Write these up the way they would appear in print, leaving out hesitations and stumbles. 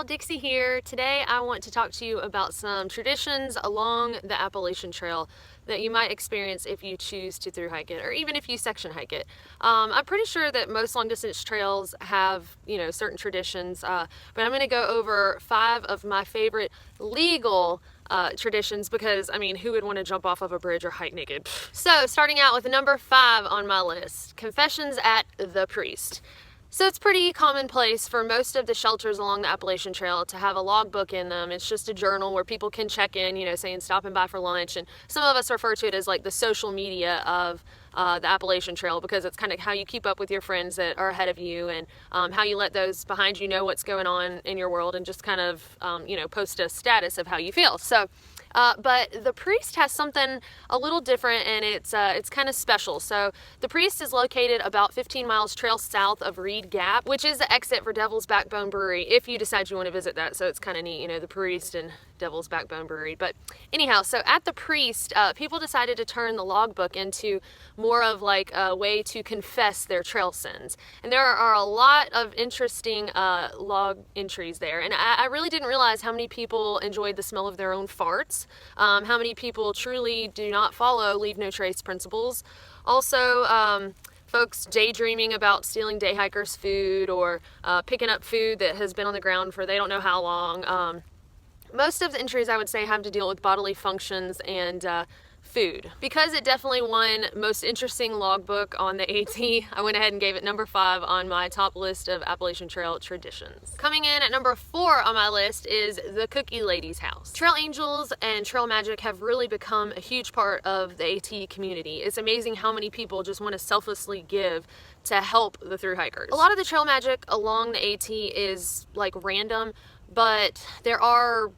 y'all, Dixie here. Today I want to talk to you about some traditions along the Appalachian Trail that you might experience if you choose to thru hike it, or even if you section hike it. I'm pretty sure that most long distance trails have, certain traditions, but I'm going to go over 5 of my favorite legal traditions because, who would want to jump off of a bridge or hike naked? So, starting out with number 5 on my list, confessions at the priest. So it's pretty commonplace for most of the shelters along the Appalachian Trail to have a logbook in them. It's just a journal where people can check in, saying stopping by for lunch. And some of us refer to it as like the social media of the Appalachian Trail, because it's kind of how you keep up with your friends that are ahead of you, and how you let those behind you know what's going on in your world, and just kind of, post a status of how you feel. So. But the priest has something a little different, and it's kind of special. So the priest is located about 15 miles trail south of Reed Gap, which is the exit for Devil's Backbone Brewery, if you decide you want to visit that. So it's kind of neat, the priest and Devil's Backbone Brewery. But anyhow, so at the priest, people decided to turn the logbook into more of like a way to confess their trail sins. And there are a lot of interesting log entries there. And I really didn't realize how many people enjoyed the smell of their own farts. How many people truly do not follow leave no trace principles. Also, folks daydreaming about stealing day hikers' food, or picking up food that has been on the ground for they don't know how long. Most of the entries, I would say, have to deal with bodily functions and food. Because it definitely won most interesting logbook on the AT, I went ahead and gave it number 5 on my top list of Appalachian Trail traditions. Coming in at number 4 on my list is the Cookie Lady's house. Trail angels and trail magic have really become a huge part of the AT community. It's amazing how many people just want to selflessly give to help the thru hikers. A lot of the trail magic along the AT is like random, but there are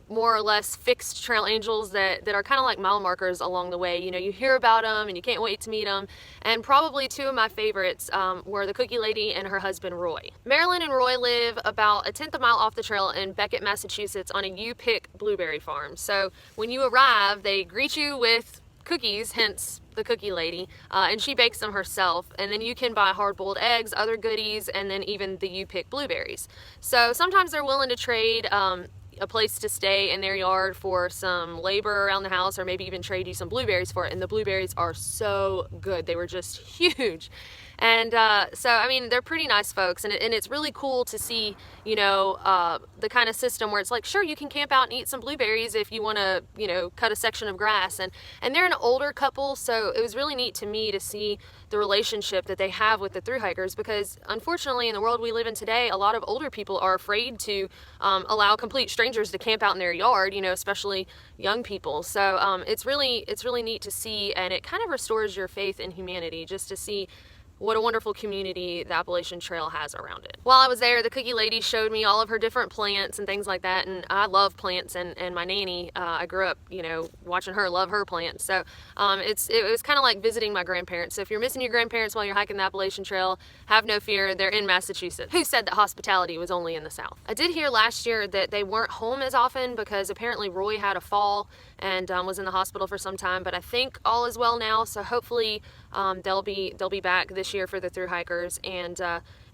more or less fixed trail angels that are kind of like mile markers along the way. You hear about them and you can't wait to meet them. And probably 2 of my favorites were the Cookie Lady and her husband Roy. Marilyn and Roy live about a 1/10 of a mile off the trail in Beckett, Massachusetts on a U-Pick blueberry farm. So when you arrive, they greet you with cookies, hence the Cookie Lady, and she bakes them herself, and then you can buy hard-boiled eggs, other goodies, and then even the U-Pick blueberries. So sometimes they're willing to trade a place to stay in their yard for some labor around the house, or maybe even trade you some blueberries for it. And the blueberries are so good. They were just huge. And so, they're pretty nice folks, and it's really cool to see, the kind of system where it's like, sure, you can camp out and eat some blueberries if you want to, cut a section of grass. And they're an older couple, so it was really neat to me to see the relationship that they have with the thru hikers, because unfortunately in the world we live in today, a lot of older people are afraid to allow complete strangers to camp out in their yard, especially young people. So it's really neat to see, and it kind of restores your faith in humanity just to see what a wonderful community the Appalachian Trail has around it. While I was there, the Cookie Lady showed me all of her different plants and things like that, and I love plants, and my nanny, I grew up, watching her love her plants. So it was kind of like visiting my grandparents. So if you're missing your grandparents while you're hiking the Appalachian Trail, have no fear, they're in Massachusetts. Who said that hospitality was only in the South? I did hear last year that they weren't home as often because apparently Roy had a fall and was in the hospital for some time, but I think all is well now, so hopefully they'll be back this year for the thru hikers, and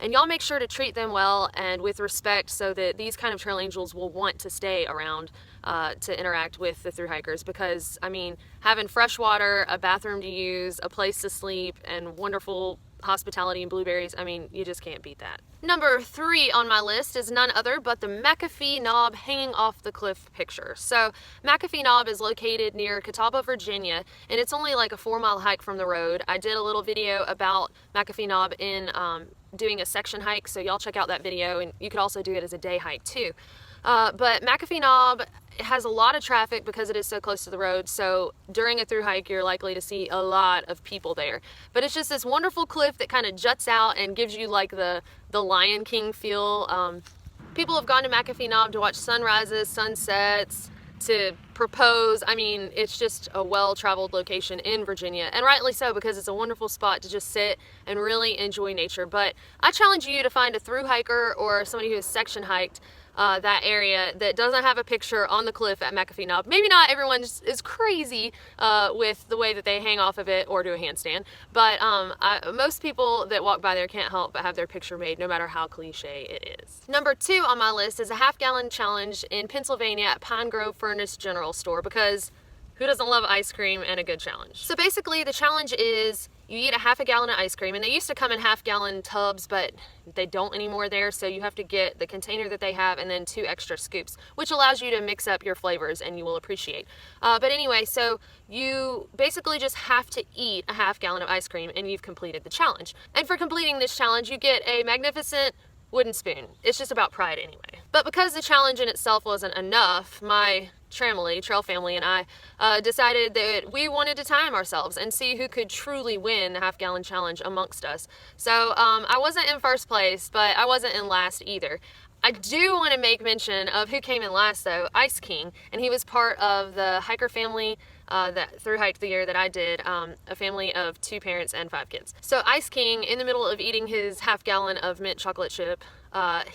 y'all make sure to treat them well and with respect, so that these kind of trail angels will want to stay around to interact with the thru hikers, because having fresh water, a bathroom to use, a place to sleep, and wonderful hospitality and blueberries, you just can't beat that. Number 3 on my list is none other but the MCAFEE Knob hanging off the cliff picture. So MCAFEE Knob is located near Catawba, Virginia, and it's only like a 4-mile hike from the road. I did a little video about MCAFEE Knob in doing a section hike, so y'all check out that video, and you could also do it as a day hike too. But MCAFEE Knob has a lot of traffic because it is so close to the road, so during a thru hike you're likely to see a lot of people there. But it's just this wonderful cliff that kind of juts out and gives you like the Lion King feel. People have gone to MCAFEE Knob to watch sunrises, sunsets, to propose. It's just a well-traveled location in Virginia, and rightly so, because it's a wonderful spot to just sit and really enjoy nature. But I challenge you to find a thru hiker or somebody who has section hiked that area that doesn't have a picture on the cliff at MCAFEE. Now, maybe not everyone is crazy with the way that they hang off of it or do a handstand, but most people that walk by there can't help but have their picture made, no matter how cliche it is. Number 2 on my list is a half-gallon challenge in Pennsylvania at Pine Grove Furnace General Store, because who doesn't love ice cream and a good challenge? So basically the challenge is you eat a half a gallon of ice cream, and they used to come in half-gallon tubs, but they don't anymore there, so you have to get the container that they have and then 2 extra scoops, which allows you to mix up your flavors and you will appreciate. But anyway, so you basically just have to eat a half gallon of ice cream and you've completed the challenge. And for completing this challenge, you get a magnificent wooden spoon. It's just about pride anyway. But because the challenge in itself wasn't enough, my trail family and I decided that we wanted to time ourselves and see who could truly win the half-gallon challenge amongst us. So I wasn't in first place, but I wasn't in last either. I do want to make mention of who came in last though, Ice King, and he was part of the hiker family that thru-hiked the year that I did, a family of 2 parents and 5 kids. So Ice King, in the middle of eating his half gallon of mint chocolate chip,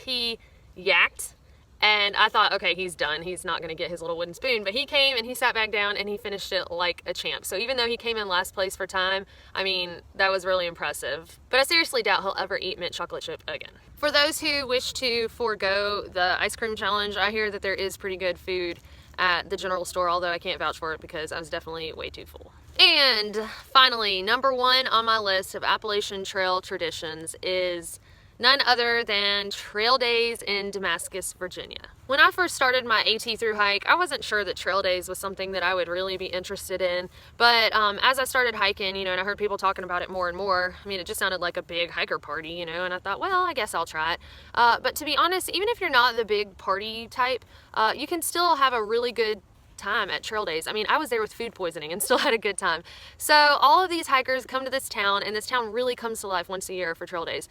he yacked. And I thought, okay, he's done. He's not going to get his little wooden spoon. But he came and he sat back down and he finished it like a champ. So even though he came in last place for time, I mean, that was really impressive. But I seriously doubt he'll ever eat mint chocolate chip again. For those who wish to forego the ice cream challenge, I hear that there is pretty good food at the general store, although I can't vouch for it because I was definitely way too full. And finally, number 1 on my list of Appalachian Trail traditions is none other than trail days in Damascus, Virginia. When I first started my AT thru hike, I wasn't sure that trail days was something that I would really be interested in, but as I started hiking, and I heard people talking about it more and more, I mean, it just sounded like a big hiker party, and I thought, well, I guess I'll try it. But to be honest, even if you're not the big party type, you can still have a really good time at trail days. I mean, I was there with food poisoning and still had a good time. So all of these hikers come to this town, and this town really comes to life once a year for trail days.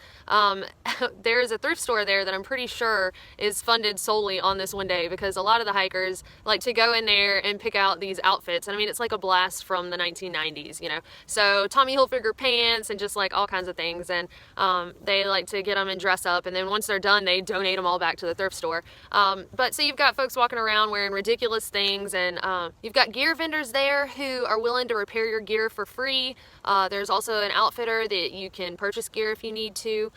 There's a thrift store there that I'm pretty sure is funded solely on this one day, because a lot of the hikers like to go in there and pick out these outfits. And I mean, it's like a blast from the 1990s, So Tommy Hilfiger pants and just like all kinds of things. And they like to get them and dress up. And then once they're done, they donate them all back to the thrift store. But so you've got folks walking around wearing ridiculous things, and you've got gear vendors there who are willing to repair your gear for free. There's also an outfitter that you can purchase gear if you need to.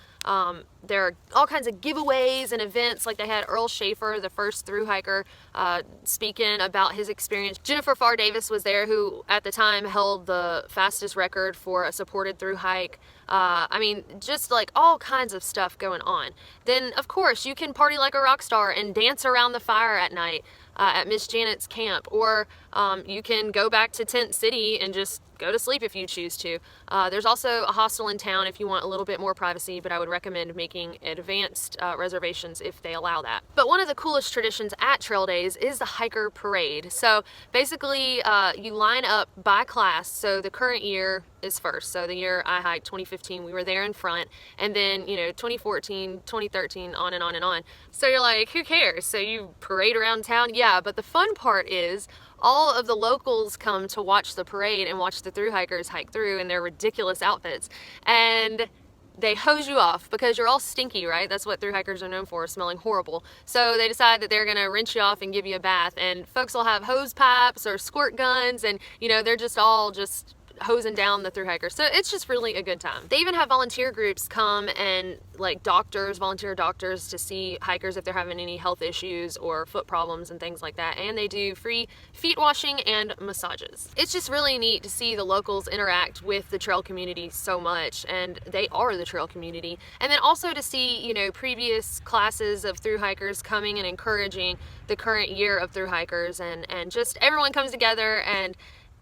There are all kinds of giveaways and events, like they had Earl Schaefer, the first thru hiker, speaking about his experience. Jennifer Farr Davis was there, who at the time held the fastest record for a supported thru hike. I mean, just like all kinds of stuff going on. Then of course you can party like a rock star and dance around the fire at night at Miss Janet's camp, or you can go back to Tent City and just go to sleep if you choose to. There's also a hostel in town if you want a little bit more privacy, but I would recommend making advanced reservations if they allow that. But one of the coolest traditions at trail days is the hiker parade. So basically you line up by class. So the current year is first. So the year I hiked, 2015, we were there in front, and then 2014, 2013, on and on and on. So you're like, who cares? So you parade around town? Yeah, but the fun part is all of the locals come to watch the parade and watch the thru hikers hike through in their ridiculous outfits. And they hose you off because you're all stinky, right? That's what thru hikers are known for, smelling horrible. So they decide that they're gonna rinse you off and give you a bath, and folks will have hose pipes or squirt guns, and they're just all hosing down the thru hikers. So it's just really a good time. They even have volunteer groups come, and like volunteer doctors to see hikers if they're having any health issues or foot problems and things like that. And they do free feet washing and massages. It's just really neat to see the locals interact with the trail community so much, and they are the trail community. And then also to see, previous classes of thru hikers coming and encouraging the current year of thru hikers, and just everyone comes together, and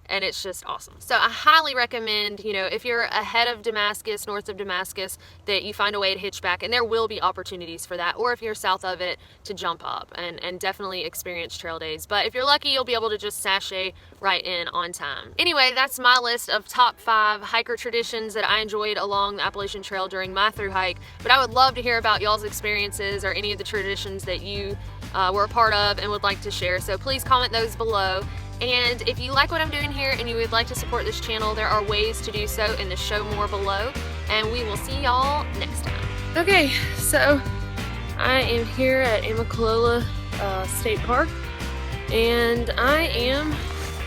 it's just awesome. So I highly recommend, if you're ahead of Damascus, north of Damascus, that you find a way to hitch back, and there will be opportunities for that. Or if you're south of it, to jump up and definitely experience trail days. But if you're lucky, you'll be able to just sashay right in on time. Anyway, that's my list of top 5 hiker traditions that I enjoyed along the Appalachian Trail during my thru hike. But I would love to hear about y'all's experiences or any of the traditions that you were a part of and would like to share. So please comment those below. And if you like what I'm doing here and you would like to support this channel, there are ways to do so in the show more below. And we will see y'all next time. Okay, so I am here at Amicalola State Park, and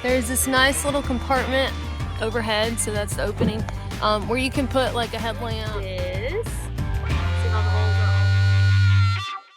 there's this nice little compartment overhead, so that's the opening, where you can put like a headlamp.